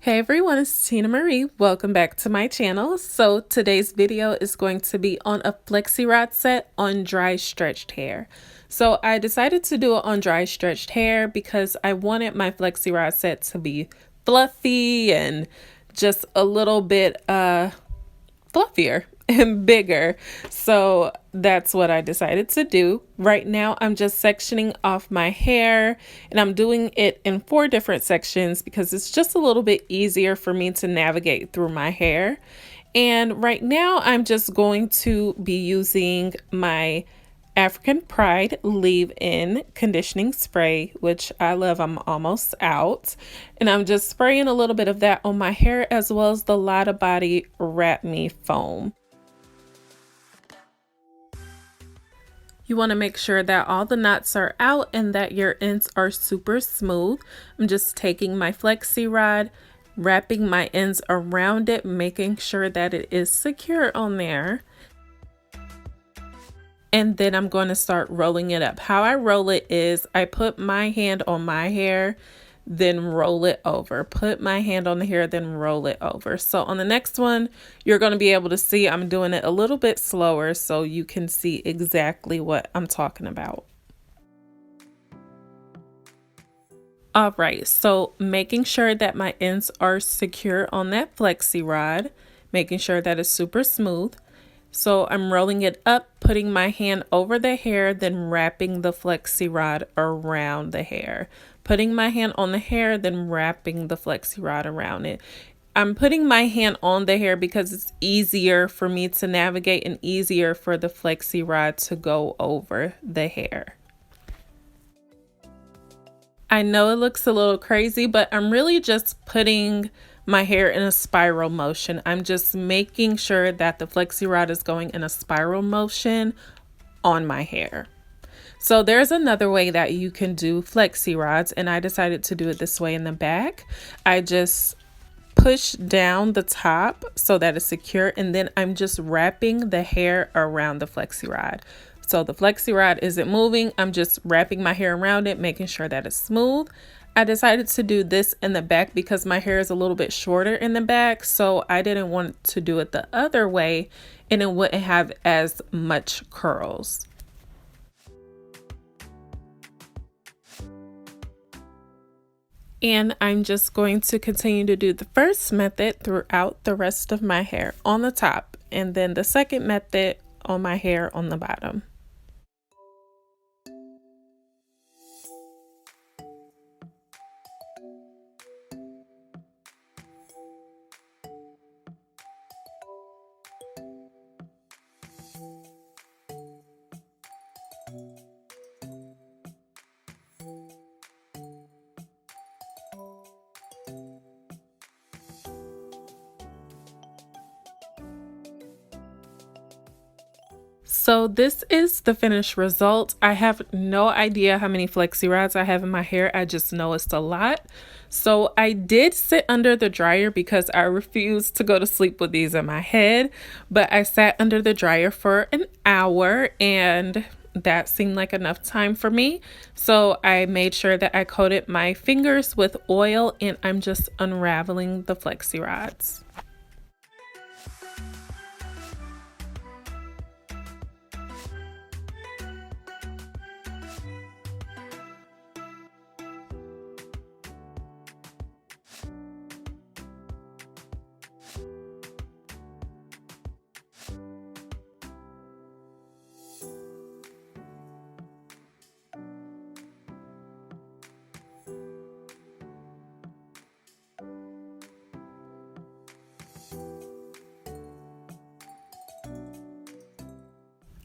Hey everyone, it's Tina Marie. Welcome back to my channel. So today's video is going to be on a flexi rod set on dry stretched hair. So I decided to do it on dry stretched hair because I wanted my flexi rod set to be fluffy and just a little bit fluffier and bigger. So that's what I decided to do. Right now, I'm just sectioning off my hair and I'm doing it in 4 different sections because it's just a little bit easier for me to navigate through my hair. And right now, I'm just going to be using my African Pride leave-in conditioning spray, which I love. I'm almost out. And I'm just spraying a little bit of that on my hair as well as the Lotta Body Wrap Me foam. You want to make sure that all the knots are out and that your ends are super smooth. I'm just taking my flexi rod, wrapping my ends around it, making sure that it is secure on there. And then I'm going to start rolling it up. How I roll it is I put my hand on my hair, then roll it over. Put my hand on the hair, then roll it over. So on the next one, you're going to be able to see I'm doing it a little bit slower so you can see exactly what I'm talking about. All right, so making sure that my ends are secure on that flexi rod, making sure that it's super smooth. So I'm rolling it up, putting my hand over the hair, then wrapping the flexi rod around the hair. Putting my hand on the hair, then wrapping the flexi rod around it. I'm putting my hand on the hair because it's easier for me to navigate and easier for the flexi rod to go over the hair. I know it looks a little crazy, but I'm really just putting my hair in a spiral motion. I'm just making sure that the flexi rod is going in a spiral motion on my hair. So there's another way that you can do flexi rods, and I decided to do it this way in the back. I just push down the top so that it's secure, and then I'm just wrapping the hair around the flexi rod. So the flexi rod isn't moving. I'm just wrapping my hair around it, making sure that it's smooth. I decided to do this in the back because my hair is a little bit shorter in the back, so I didn't want to do it the other way and it wouldn't have as much curls. And I'm just going to continue to do the first method throughout the rest of my hair on the top, and then the second method on my hair on the bottom. So this is the finished result. I have no idea how many flexi rods I have in my hair. I just know it's a lot. So I did sit under the dryer because I refused to go to sleep with these in my head, but I sat under the dryer for an hour and that seemed like enough time for me. So I made sure that I coated my fingers with oil and I'm just unraveling the flexi rods.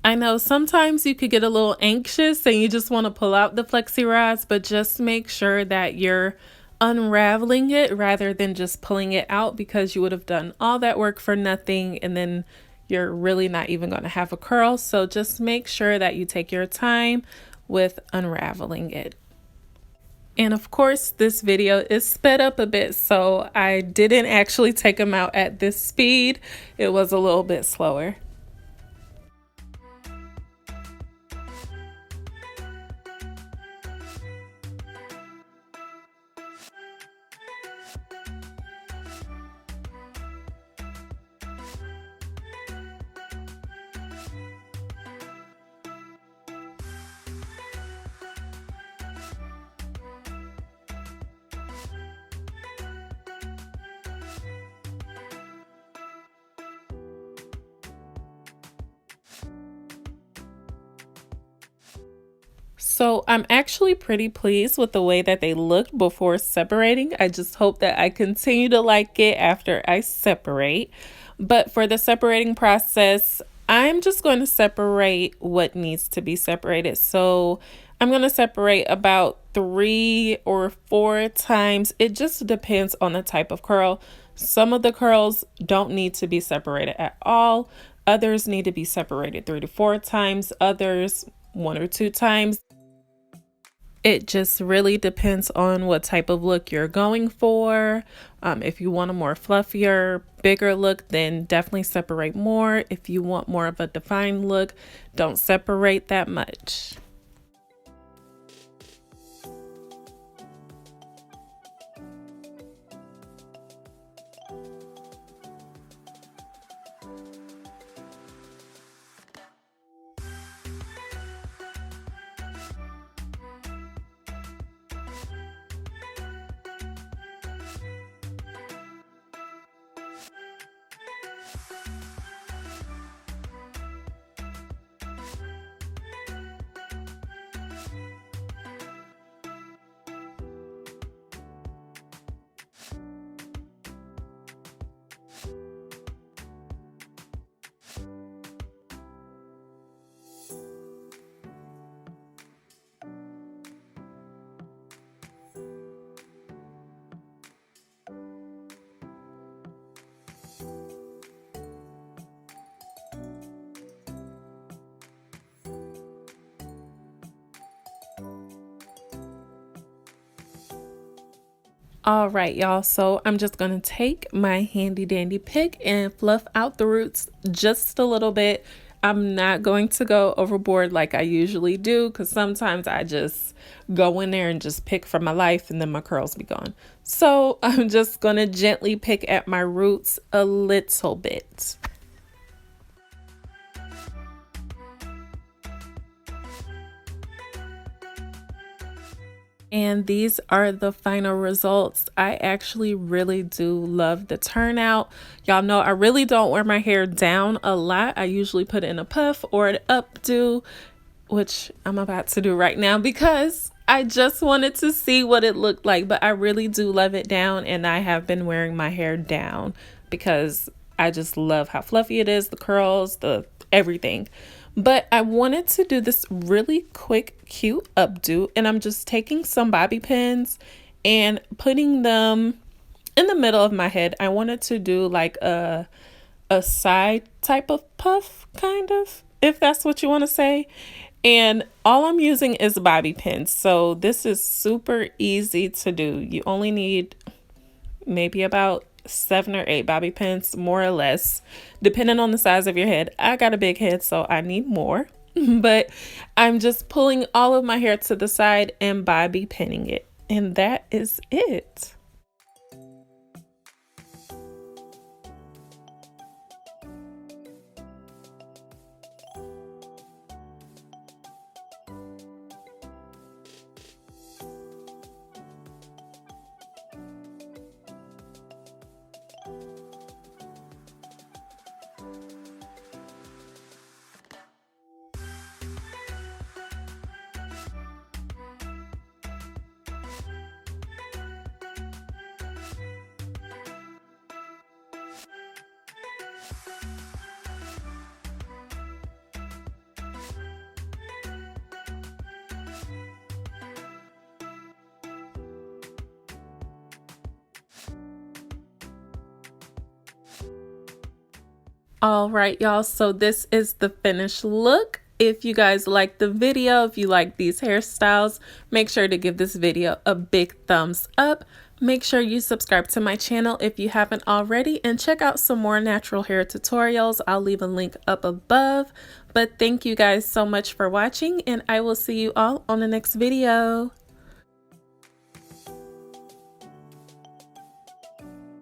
I know sometimes you could get a little anxious and you just want to pull out the flexi rods, but just make sure that you're unraveling it rather than just pulling it out because you would have done all that work for nothing and then you're really not even going to have a curl. So just make sure that you take your time with unraveling it. And of course, this video is sped up a bit, so I didn't actually take them out at this speed. It was a little bit slower. So I'm actually pretty pleased with the way that they looked before separating. I just hope that I continue to like it after I separate. But for the separating process, I'm just going to separate what needs to be separated. So I'm going to separate about 3 or 4 times. It just depends on the type of curl. Some of the curls don't need to be separated at all. Others need to be separated 3 to 4 times. Others 1 or 2 times. It just really depends on what type of look you're going for. If you want a more fluffier, bigger look, then definitely separate more. If you want more of a defined look, don't separate that much. All right, y'all, so I'm just gonna take my handy dandy pick and fluff out the roots just a little bit. I'm not going to go overboard like I usually do, because sometimes I just go in there and just pick for my life and then my curls be gone. So I'm just gonna gently pick at my roots a little bit. And these are the final results. I actually really do love the turnout. Y'all know I really don't wear my hair down a lot. I usually put it in a puff or an updo, which I'm about to do right now because I just wanted to see what it looked like. But I really do love it down, and I have been wearing my hair down because I just love how fluffy it is, the curls, the everything. But I wanted to do this really quick, cute updo, and I'm just taking some bobby pins and putting them in the middle of my head. I wanted to do like a side type of puff, kind of, if that's what you want to say. And all I'm using is bobby pins. So this is super easy to do. You only need maybe about 7 or 8 bobby pins, more or less, depending on the size of your head. I got a big head, so I need more. But I'm just pulling all of my hair to the side and bobby pinning it. And that is it. All right, y'all, so this is the finished look. If you guys like the video, if you like these hairstyles, make sure to give this video a big thumbs up. Make sure you subscribe to my channel if you haven't already, and check out some more natural hair tutorials. I'll leave a link up above. But thank you guys so much for watching, and I will see you all on the next video.